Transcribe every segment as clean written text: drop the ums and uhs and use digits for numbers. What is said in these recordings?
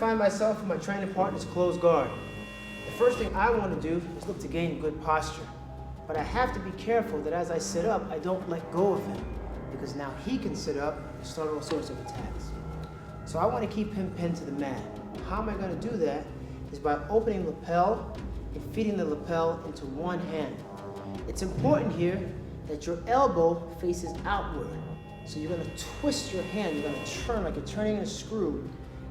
find myself in my training partner's closed guard, the first thing I want to do is look to gain good posture. But I have to be careful that as I sit up, I don't let go of him, because now he can sit up and start all sorts of attacks. So I want to keep him pinned to the mat. How am I going to do that? Is by opening the lapel and feeding the lapel into one hand. It's important here that your elbow faces outward. So you're going to twist your hand, you're going to turn like you're turning a screw,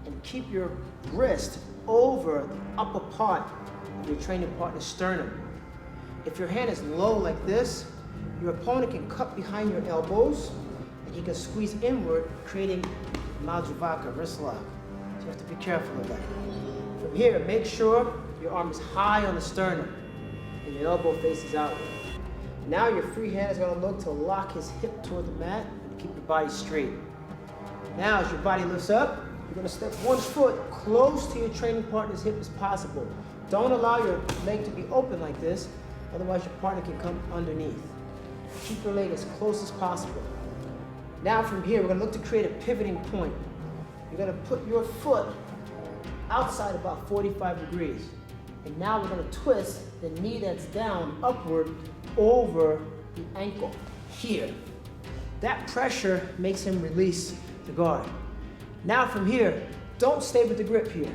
and keep your wrist over the upper part of your training partner's sternum. If your hand is low like this, your opponent can cut behind your elbows and he can squeeze inward, creating Majravaka, wrist lock. So you have to be careful of that. From here, make sure your arm is high on the sternum and your elbow faces outward. Now your free hand is going to look to lock his hip toward the mat and keep your body straight. Now as your body lifts up, you're going to step one foot close to your training partner's hip as possible. Don't allow your leg to be open like this, otherwise your partner can come underneath. Keep your leg as close as possible. Now from here, we're going to look to create a pivoting point. You're going to put your foot outside about 45 degrees. And now we're going to twist the knee that's down upward over the ankle here. That pressure makes him release the guard. Now from here, don't stay with the grip here.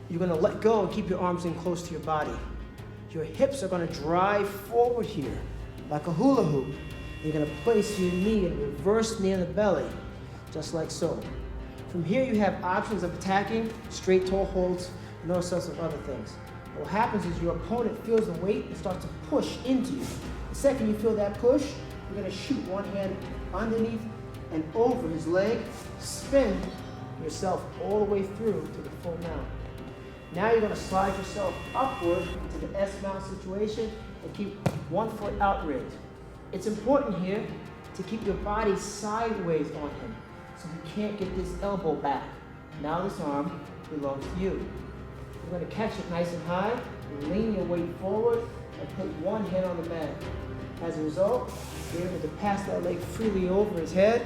You're going to let go and keep your arms in close to your body. Your hips are going to drive forward here like a hula hoop. You're going to place your knee in reverse knee on the belly, just like so. From here, you have options of attacking, straight toe holds, and all sorts of other things. What happens is your opponent feels the weight and starts to push into you. The second you feel that push, you're going to shoot one hand underneath and over his leg, spin yourself all the way through to the full mount. Now you're going to slide yourself upward into the S-mount situation and keep one foot outrigged. It's important here to keep your body sideways on him so he can't get this elbow back. Now this arm belongs to you. You're going to catch it nice and high, lean your weight forward, and put one hand on the mat. As a result, you're able to pass that leg freely over his head,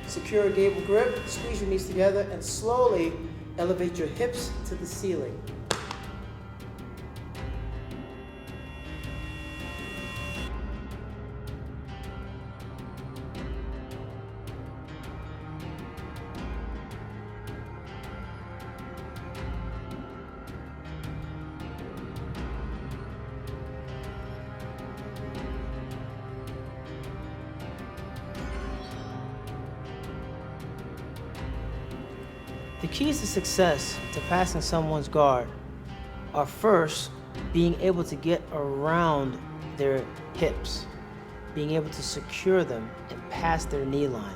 secure a gable grip, squeeze your knees together, and slowly elevate your hips to the ceiling. The keys to success to passing someone's guard are first being able to get around their hips, being able to secure them and pass their knee line.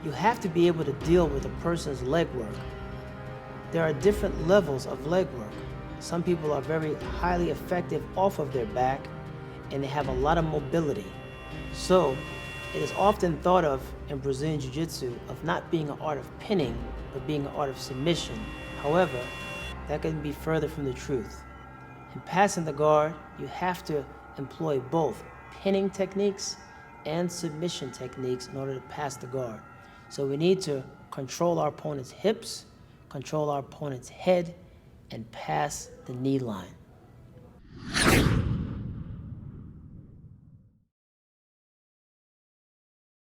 You have to be able to deal with a person's leg work. There are different levels of leg work. Some people are very highly effective off of their back and they have a lot of mobility. So it is often thought of in Brazilian Jiu Jitsu of not being an art of pinning, but being an art of submission. However, that can be further from the truth. In passing the guard, you have to employ both pinning techniques and submission techniques in order to pass the guard. So we need to control our opponent's hips, control our opponent's head, and pass the knee line.